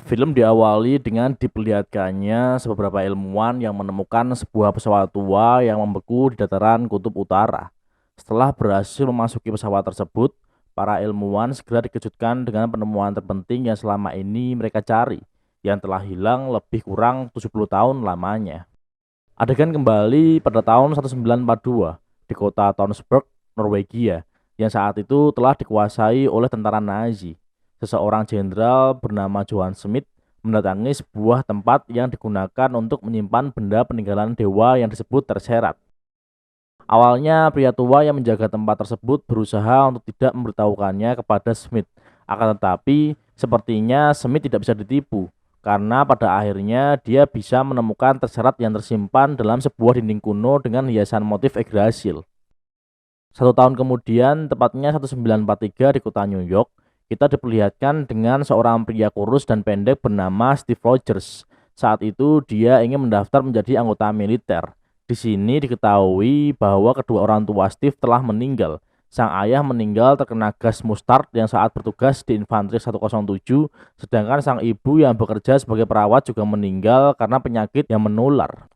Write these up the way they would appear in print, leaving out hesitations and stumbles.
Film diawali dengan diperlihatkannya beberapa ilmuwan yang menemukan sebuah pesawat tua yang membeku di dataran kutub utara. Setelah berhasil memasuki pesawat tersebut, para ilmuwan segera dikejutkan dengan penemuan terpenting yang selama ini mereka cari, yang telah hilang lebih kurang 70 tahun lamanya. Adegan kembali pada tahun 1942 di kota Tønsberg, Norwegia, yang saat itu telah dikuasai oleh tentara Nazi. Seseorang jenderal bernama Johann Schmidt mendatangi sebuah tempat yang digunakan untuk menyimpan benda peninggalan dewa yang disebut terserat. Awalnya pria tua yang menjaga tempat tersebut berusaha untuk tidak memberitahukannya kepada Schmidt. Akan tetapi sepertinya Schmidt tidak bisa ditipu karena pada akhirnya dia bisa menemukan terserat yang tersimpan dalam sebuah dinding kuno dengan hiasan motif Yggdrasil. 1 tahun kemudian, tepatnya 1943 di kota New York, kita diperlihatkan dengan seorang pria kurus dan pendek bernama Steve Rogers. Saat itu dia ingin mendaftar menjadi anggota militer. Di sini diketahui bahwa kedua orang tua Steve telah meninggal. Sang ayah meninggal terkena gas mustard yang saat bertugas di infanteri 107, sedangkan sang ibu yang bekerja sebagai perawat juga meninggal karena penyakit yang menular.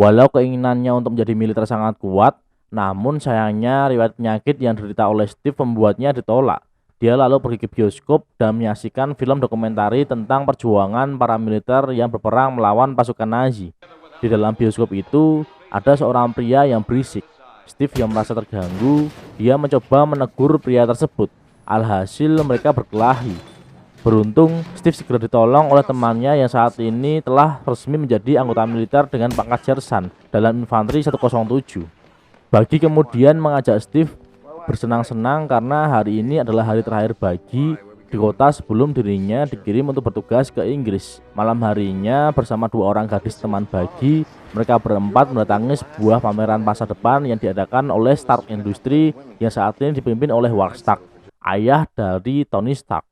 Walau keinginannya untuk menjadi militer sangat kuat, namun sayangnya riwayat penyakit yang diderita oleh Steve membuatnya ditolak. Dia lalu pergi ke bioskop dan menyaksikan film dokumentari tentang perjuangan para militer yang berperang melawan pasukan Nazi. Di dalam bioskop itu, ada seorang pria yang berisik. Steve yang merasa terganggu, dia mencoba menegur pria tersebut. Alhasil mereka berkelahi. Beruntung, Steve segera ditolong oleh temannya yang saat ini telah resmi menjadi anggota militer dengan pangkat sersan dalam infanteri 107. Bagi kemudian mengajak Steve bersenang-senang karena hari ini adalah hari terakhir Bagi di kota sebelum dirinya dikirim untuk bertugas ke Inggris. Malam harinya bersama 2 orang gadis teman Bagi, mereka berempat mendatangi sebuah pameran masa depan yang diadakan oleh Stark Industries yang saat ini dipimpin oleh Howard Stark, ayah dari Tony Stark.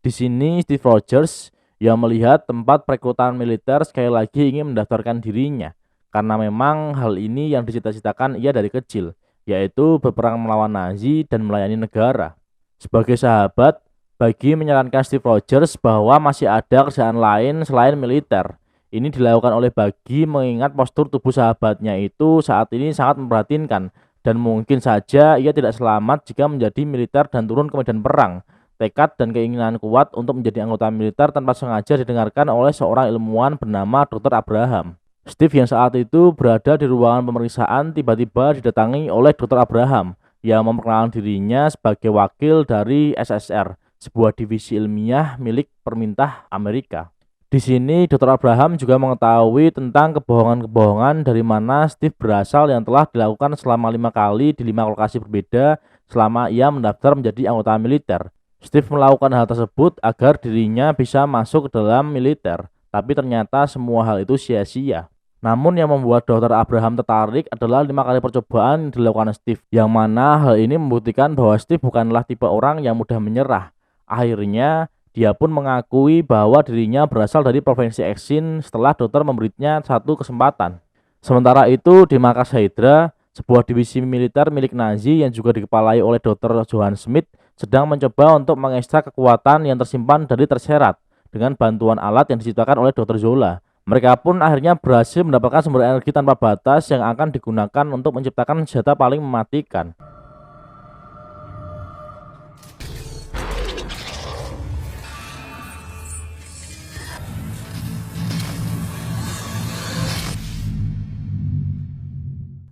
Di sini Steve Rogers yang melihat tempat perekrutan militer sekali lagi ingin mendaftarkan dirinya karena memang hal ini yang dicita-citakan ia dari kecil, yaitu berperang melawan Nazi dan melayani negara. Sebagai sahabat, Bagi menyarankan Steve Rogers bahwa masih ada kerjaan lain selain militer. Ini dilakukan oleh Bagi mengingat postur tubuh sahabatnya itu saat ini sangat memprihatinkan dan mungkin saja ia tidak selamat jika menjadi militer dan turun ke medan perang. Tekad dan keinginan kuat untuk menjadi anggota militer tanpa sengaja didengarkan oleh seorang ilmuwan bernama Dr. Abraham. Steve yang saat itu berada di ruangan pemeriksaan tiba-tiba didatangi oleh Dr. Abraham yang memperkenalkan dirinya sebagai wakil dari SSR, sebuah divisi ilmiah milik pemerintah Amerika. Di sini Dr. Abraham juga mengetahui tentang kebohongan-kebohongan dari mana Steve berasal yang telah dilakukan selama 5 kali di 5 lokasi berbeda selama ia mendaftar menjadi anggota militer. Steve melakukan hal tersebut agar dirinya bisa masuk ke dalam militer, tapi ternyata semua hal itu sia-sia. Namun yang membuat Dr. Abraham tertarik adalah 5 kali percobaan yang dilakukan Steve, yang mana hal ini membuktikan bahwa Steve bukanlah tipe orang yang mudah menyerah. Akhirnya, dia pun mengakui bahwa dirinya berasal dari provinsi Exin setelah dokter memberinya satu kesempatan. Sementara itu, di markas Hydra, sebuah divisi militer milik Nazi yang juga dikepalai oleh Dr. Johann Schmidt sedang mencoba untuk mengekstrak kekuatan yang tersimpan dari terserat dengan bantuan alat yang diciptakan oleh Dr. Zola. Mereka pun akhirnya berhasil mendapatkan sumber energi tanpa batas yang akan digunakan untuk menciptakan senjata paling mematikan.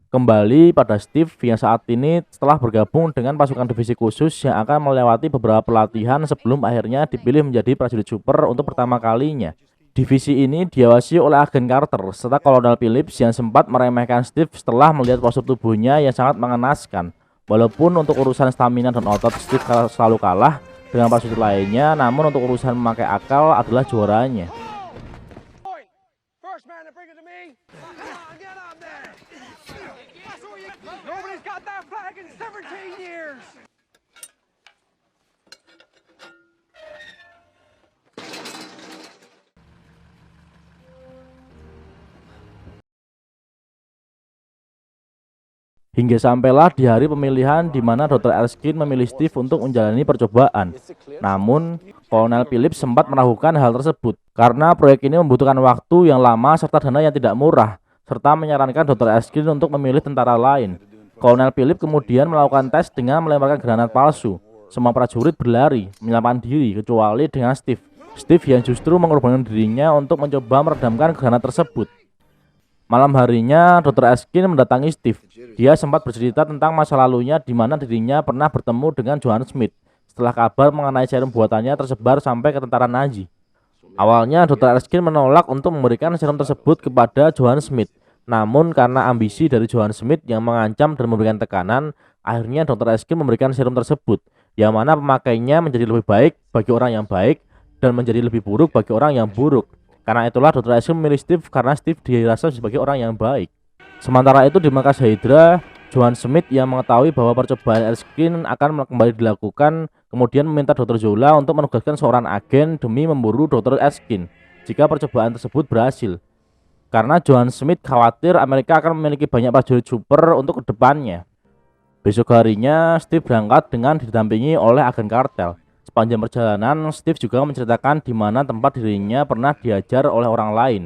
Kembali pada Steve yang saat ini setelah bergabung dengan pasukan divisi khusus yang akan melewati beberapa pelatihan sebelum akhirnya dipilih menjadi prajurit super untuk pertama kalinya. Divisi ini diawasi oleh agen Carter serta Kolonel Phillips yang sempat meremehkan Steve setelah melihat postur tubuhnya yang sangat mengenaskan. Walaupun untuk urusan stamina dan otot Steve selalu kalah dengan prajurit lainnya, namun untuk urusan memakai akal adalah juaranya. Hingga sampailah di hari pemilihan di mana Dr. Erskine memilih Steve untuk menjalani percobaan. Namun, Kolonel Phillips sempat meragukan hal tersebut karena proyek ini membutuhkan waktu yang lama serta dana yang tidak murah, serta menyarankan Dr. Erskine untuk memilih tentara lain. Kolonel Phillips kemudian melakukan tes dengan melemparkan granat palsu. Semua prajurit berlari, menyelamatkan diri kecuali dengan Steve. Steve yang justru mengorbankan dirinya untuk mencoba meredamkan granat tersebut. Malam harinya, Dr. Erskine mendatangi Steve. Dia sempat bercerita tentang masa lalunya di mana dirinya pernah bertemu dengan Johann Schmidt setelah kabar mengenai serum buatannya tersebar sampai ke tentara Nazi. Awalnya, Dr. Erskine menolak untuk memberikan serum tersebut kepada Johann Schmidt. Namun karena ambisi dari Johann Schmidt yang mengancam dan memberikan tekanan, akhirnya Dr. Erskine memberikan serum tersebut, yang mana pemakainya menjadi lebih baik bagi orang yang baik dan menjadi lebih buruk bagi orang yang buruk. Karena itulah Dr. Erskine memilih Steve karena Steve dirasa sebagai orang yang baik. Sementara itu di markas Hydra, Johann Schmidt yang mengetahui bahwa percobaan Erskine akan kembali dilakukan, kemudian meminta Dr. Zola untuk menugaskan seorang agen demi memburu Dr. Erskine jika percobaan tersebut berhasil. Karena Johann Schmidt khawatir Amerika akan memiliki banyak prajurit super untuk kedepannya. Besok harinya, Steve berangkat dengan didampingi oleh agen kartel. Sepanjang perjalanan, Steve juga menceritakan di mana tempat dirinya pernah diajar oleh orang lain.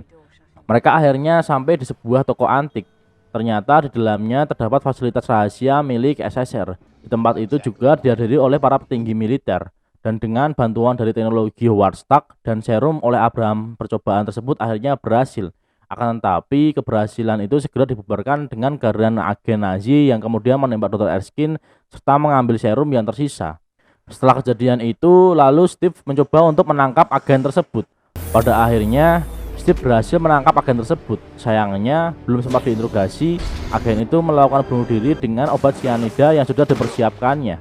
Mereka akhirnya sampai di sebuah toko antik. Ternyata di dalamnya terdapat fasilitas rahasia milik SSR. Di tempat itu juga dihadiri oleh para petinggi militer. Dan dengan bantuan dari teknologi Howard Stark dan serum oleh Abraham, percobaan tersebut akhirnya berhasil. Akan tetapi keberhasilan itu segera dibubarkan dengan kehadiran agen Nazi yang kemudian menembak Dr. Erskine serta mengambil serum yang tersisa. Setelah kejadian itu, lalu Steve mencoba untuk menangkap agen tersebut. Pada akhirnya, Steve berhasil menangkap agen tersebut. Sayangnya, belum sempat diinterogasi, agen itu melakukan bunuh diri dengan obat cyanida yang sudah dipersiapkannya.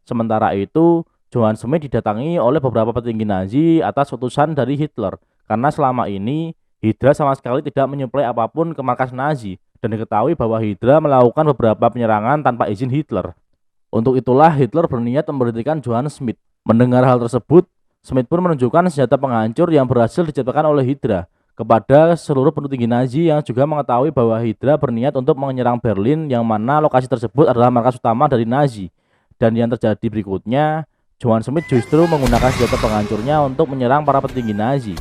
Sementara itu, Johann Schmidt didatangi oleh beberapa petinggi Nazi atas utusan dari Hitler, karena selama ini Hydra sama sekali tidak menyuplai apapun ke markas Nazi, dan diketahui bahwa Hydra melakukan beberapa penyerangan tanpa izin Hitler. Untuk itulah Hitler berniat memberhentikan Johann Schmidt. Mendengar hal tersebut, Schmidt pun menunjukkan senjata penghancur yang berhasil diciptakan oleh Hydra kepada seluruh petinggi Nazi yang juga mengetahui bahwa Hydra berniat untuk menyerang Berlin, yang mana lokasi tersebut adalah markas utama dari Nazi. Dan yang terjadi berikutnya, Johann Schmidt justru menggunakan senjata penghancurnya untuk menyerang para petinggi Nazi.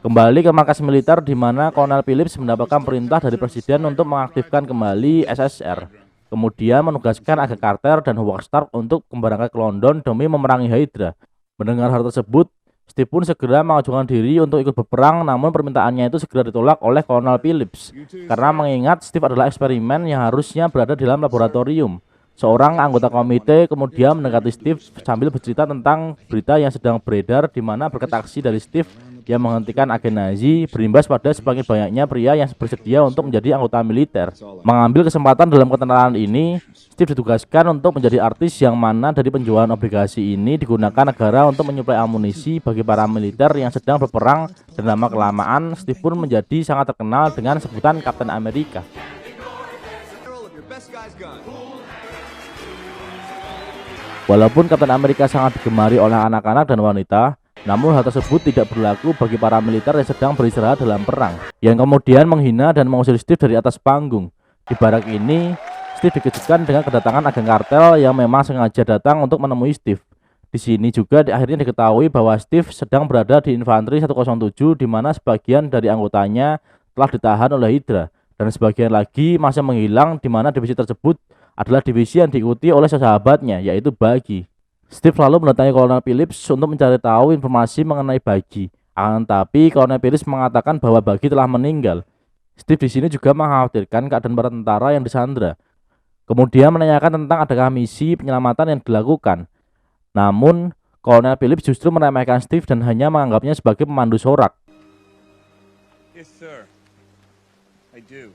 Kembali ke markas militer di mana Kolonel Phillips mendapatkan perintah dari presiden untuk mengaktifkan kembali SSR. Kemudian menugaskan agen Carter dan Howard Stark untuk berangkat ke London demi memerangi Hydra. Mendengar hal tersebut, Steve pun segera mengajukan diri untuk ikut berperang, namun permintaannya itu segera ditolak oleh Kolonel Phillips karena mengingat Steve adalah eksperimen yang harusnya berada di dalam laboratorium. Seorang anggota komite kemudian mendekati Steve sambil bercerita tentang berita yang sedang beredar di mana berkat aksi dari Steve yang menghentikan agen Nazi berimbas pada semakin banyaknya pria yang bersedia untuk menjadi anggota militer. Mengambil kesempatan dalam ketenaran ini, Steve ditugaskan untuk menjadi artis yang mana dari penjualan obligasi ini digunakan negara untuk menyuplai amunisi bagi para militer yang sedang berperang, dan lama kelamaan Steve pun menjadi sangat terkenal dengan sebutan Kapten Amerika. Walaupun Kapten Amerika sangat digemari oleh anak-anak dan wanita, namun hal tersebut tidak berlaku bagi para militer yang sedang beristirahat dalam perang, yang kemudian menghina dan mengusir Steve dari atas panggung. Di barak ini, Steve dikejutkan dengan kedatangan agen kartel yang memang sengaja datang untuk menemui Steve. Di sini juga akhirnya diketahui bahwa Steve sedang berada di infanteri 107, di mana sebagian dari anggotanya telah ditahan oleh Hydra, dan sebagian lagi masih menghilang, di mana divisi tersebut adalah divisi yang diikuti oleh sahabatnya, yaitu Bucky. Steve lalu mendatangi Kolonel Phillips untuk mencari tahu informasi mengenai Bucky. Akan tetapi Kolonel Phillips mengatakan bahwa Bucky telah meninggal. Steve di sini juga mengkhawatirkan keadaan para tentara yang disandra. Kemudian menanyakan tentang adakah misi penyelamatan yang dilakukan. Namun Kolonel Phillips justru meremehkan Steve dan hanya menganggapnya sebagai pemandu sorak. Yes, sir. I do.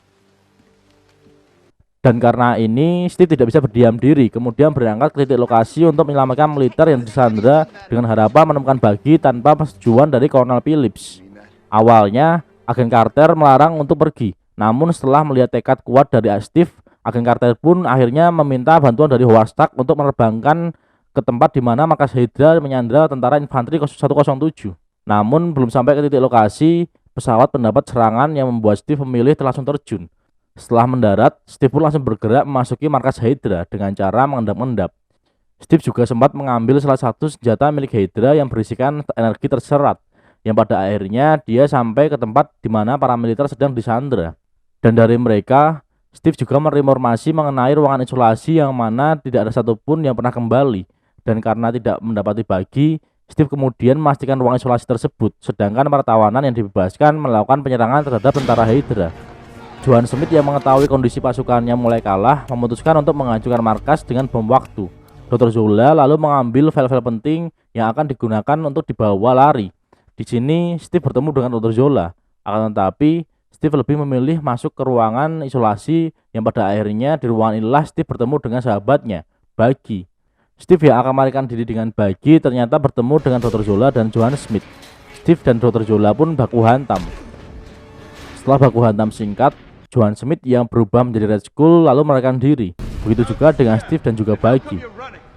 Dan karena ini, Steve tidak bisa berdiam diri, kemudian berangkat ke titik lokasi untuk menyelamatkan militer yang disandra dengan harapan menemukan Bucky tanpa persetujuan dari Kolonel Phillips. Awalnya, agen Carter melarang untuk pergi, namun setelah melihat tekad kuat dari Steve, agen Carter pun akhirnya meminta bantuan dari Howard Stark untuk menerbangkan ke tempat di mana markas Hydra menyandra tentara infanteri 107. Namun belum sampai ke titik lokasi, pesawat mendapat serangan yang membuat Steve memilih langsung terjun. Setelah mendarat, Steve pun langsung bergerak memasuki markas Hydra dengan cara mengendap-endap. Steve juga sempat mengambil salah satu senjata milik Hydra yang berisikan energi terserat, yang pada akhirnya dia sampai ke tempat di mana para militer sedang disandra. Dan dari mereka, Steve juga menerima informasi mengenai ruangan isolasi yang mana tidak ada satupun yang pernah kembali. Dan karena tidak mendapati bagi, Steve kemudian memastikan ruang isolasi tersebut, sedangkan para tawanan yang dibebaskan melakukan penyerangan terhadap tentara Hydra. Johan Smith yang mengetahui kondisi pasukannya mulai kalah, memutuskan untuk menghancurkan markas dengan bom waktu. Dr. Zola lalu mengambil file-file penting yang akan digunakan untuk dibawa lari. Di sini Steve bertemu dengan Dr. Zola. Akan tetapi Steve lebih memilih masuk ke ruangan isolasi yang pada akhirnya di ruangan inilah Steve bertemu dengan sahabatnya, Buggy. Steve yang akan melarikan diri dengan Buggy ternyata bertemu dengan Dr. Zola dan Johan Smith. Steve dan Dr. Zola pun baku hantam. Setelah baku hantam singkat, Johan Smith yang berubah menjadi Red Skull lalu melarikan diri. Begitu juga dengan Steve dan juga Buggy.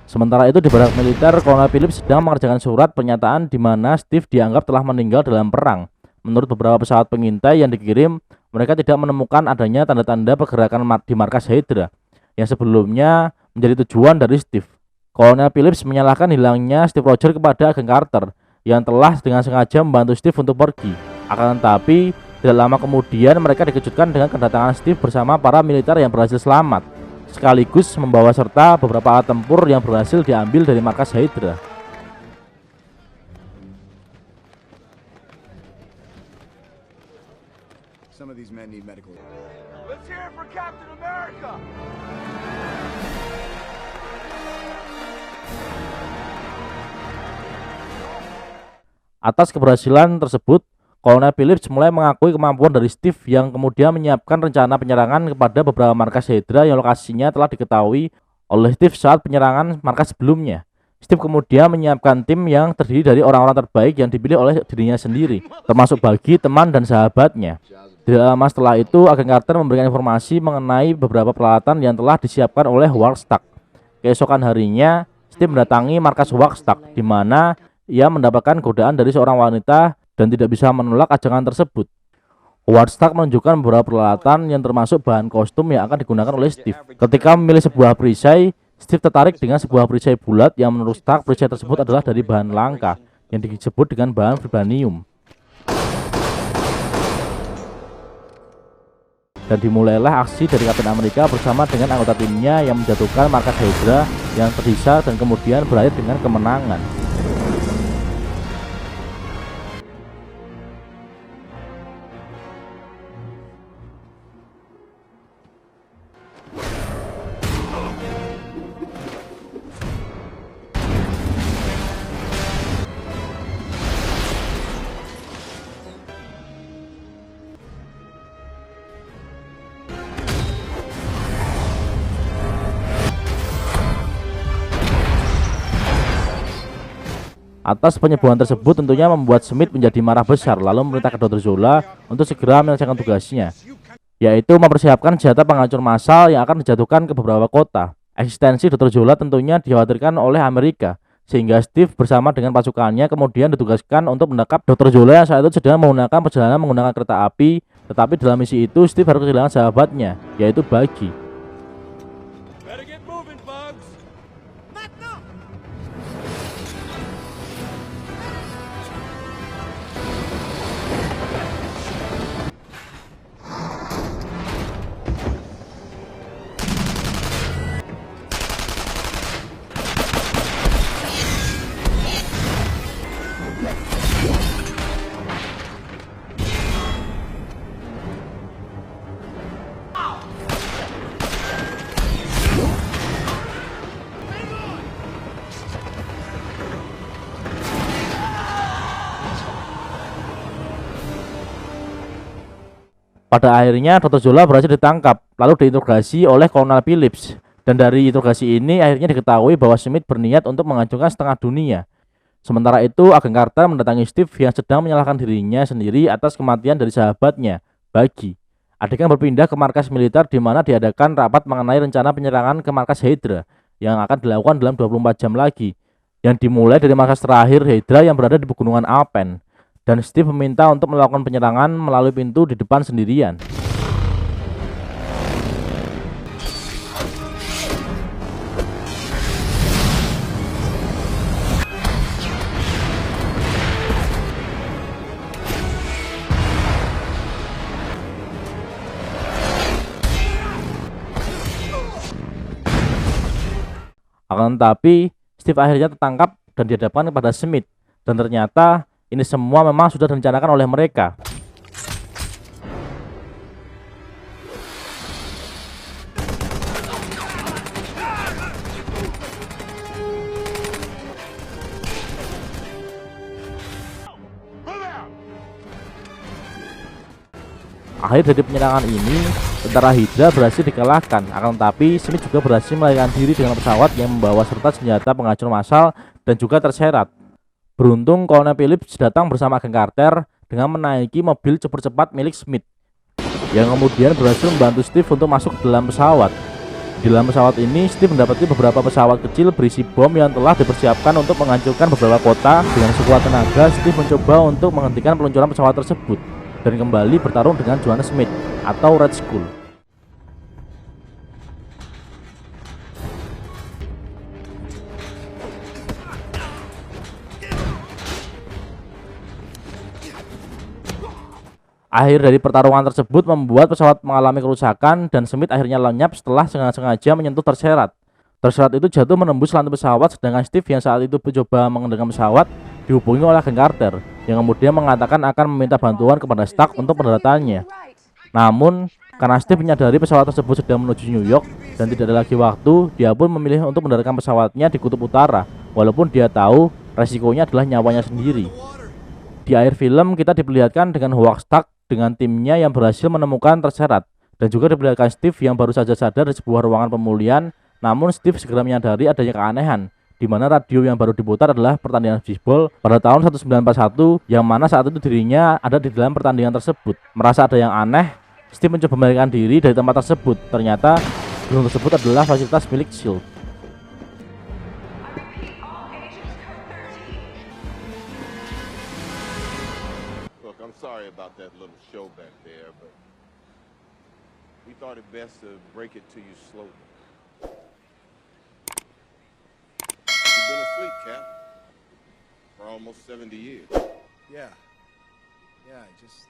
Sementara itu di barak militer, Kolonel Phillips sedang mengerjakan surat pernyataan di mana Steve dianggap telah meninggal dalam perang. Menurut beberapa pesawat pengintai yang dikirim, mereka tidak menemukan adanya tanda-tanda pergerakan di markas Hydra yang sebelumnya menjadi tujuan dari Steve. Kolonel Phillips menyalahkan hilangnya Steve Rogers kepada Agent Carter yang telah dengan sengaja membantu Steve untuk pergi. Akan tetapi, tidak lama kemudian mereka dikejutkan dengan kedatangan Steve bersama para militer yang berhasil selamat, sekaligus membawa serta beberapa alat tempur yang berhasil diambil dari markas Hydra. Some of these men need medical. Let's hear it for Captain America! Atas keberhasilan tersebut, Kolonel Phillips mulai mengakui kemampuan dari Steve yang kemudian menyiapkan rencana penyerangan kepada beberapa markas Hydra yang lokasinya telah diketahui oleh Steve saat penyerangan markas sebelumnya. Steve kemudian menyiapkan tim yang terdiri dari orang-orang terbaik yang dipilih oleh dirinya sendiri, termasuk Buggy, teman, dan sahabatnya. Tidak lama setelah itu, Agent Carter memberikan informasi mengenai beberapa peralatan yang telah disiapkan oleh Warstock. Keesokan harinya, Steve mendatangi markas Warstock, di mana ia mendapatkan godaan dari seorang wanita dan tidak bisa menolak ajakan tersebut. Warstock menunjukkan beberapa peralatan yang termasuk bahan kostum yang akan digunakan oleh Steve. Ketika memilih sebuah perisai, Steve tertarik dengan sebuah perisai bulat yang menurut Stark perisai tersebut adalah dari bahan langka yang disebut dengan bahan vibranium. Dan dimulailah aksi dari Kapten Amerika bersama dengan anggota timnya yang menjatuhkan markas Hydra yang tersisa dan kemudian berakhir dengan kemenangan. Atas penyebuhan tersebut tentunya membuat Smith menjadi marah besar lalu memerintahkan Dr. Zola untuk segera menyelesaikan tugasnya, yaitu mempersiapkan senjata penghancur massal yang akan dijatuhkan ke beberapa kota. Eksistensi Dr. Zola tentunya dikhawatirkan oleh Amerika, sehingga Steve bersama dengan pasukannya kemudian ditugaskan untuk menangkap Dr. Zola yang saat itu sedang menggunakan perjalanan menggunakan kereta api. Tetapi dalam misi itu Steve harus kehilangan sahabatnya, yaitu Buggy. Better get moving, Bugs! Pada akhirnya Dr. Zola berhasil ditangkap, lalu diinterogasi oleh Kolonel Phillips. Dan dari interogasi ini akhirnya diketahui bahwa Smith berniat untuk menghancurkan setengah dunia. Sementara itu, Agent Carter mendatangi Steve yang sedang menyalahkan dirinya sendiri atas kematian dari sahabatnya, Buggy. Adegan berpindah ke markas militer di mana diadakan rapat mengenai rencana penyerangan ke markas Hydra yang akan dilakukan dalam 24 jam lagi, yang dimulai dari markas terakhir Hydra yang berada di pegunungan Alpen. dan Steve meminta untuk melakukan penyerangan melalui pintu di depan sendirian. Akan tetapi Steve akhirnya tertangkap dan dihadapkan kepada Smith, dan ternyata ini semua memang sudah direncanakan oleh mereka. Akhir dari penyerangan ini, tentara Hydra berhasil dikalahkan. Akan tetapi Smith juga berhasil melarikan diri dengan pesawat yang membawa serta senjata penghancur massal dan juga terserat. Beruntung Kolonel Phillips datang bersama agen Carter dengan menaiki mobil cepat milik Smith, yang kemudian berhasil membantu Steve untuk masuk ke dalam pesawat. Di dalam pesawat ini, Steve mendapati beberapa pesawat kecil berisi bom yang telah dipersiapkan untuk menghancurkan beberapa kota. Dengan sekuat tenaga, Steve mencoba untuk menghentikan peluncuran pesawat tersebut dan kembali bertarung dengan Johann Smith atau Red Skull. Akhir dari pertarungan tersebut membuat pesawat mengalami kerusakan dan Smith akhirnya lenyap setelah sengaja menyentuh terserat. Terserat itu jatuh menembus lantai pesawat, sedangkan Steve yang saat itu mencoba mengendalikan pesawat dihubungi oleh agen Carter yang kemudian mengatakan akan meminta bantuan kepada Stark untuk pendaratannya. Namun, karena Steve menyadari pesawat tersebut sedang menuju New York dan tidak ada lagi waktu, dia pun memilih untuk mendaratkan pesawatnya di kutub utara, walaupun dia tahu resikonya adalah nyawanya sendiri. Di akhir film, kita diperlihatkan dengan Howard Stark dengan timnya yang berhasil menemukan terserat, dan juga diperlihatkan Steve yang baru saja sadar di sebuah ruangan pemulihan. Namun Steve segera menyadari adanya keanehan, di mana radio yang baru diputar adalah pertandingan bisbol pada tahun 1941, yang mana saat itu dirinya ada di dalam pertandingan tersebut. Merasa ada yang aneh, Steve mencoba melarikan diri dari tempat tersebut. Ternyata gedung tersebut adalah fasilitas milik S.H.I.E.L.D. Look, I'm sorry about that little show back there, but we thought it best to break it to you slowly. You've been asleep, Cap, for almost 70 years. Yeah. Yeah, I just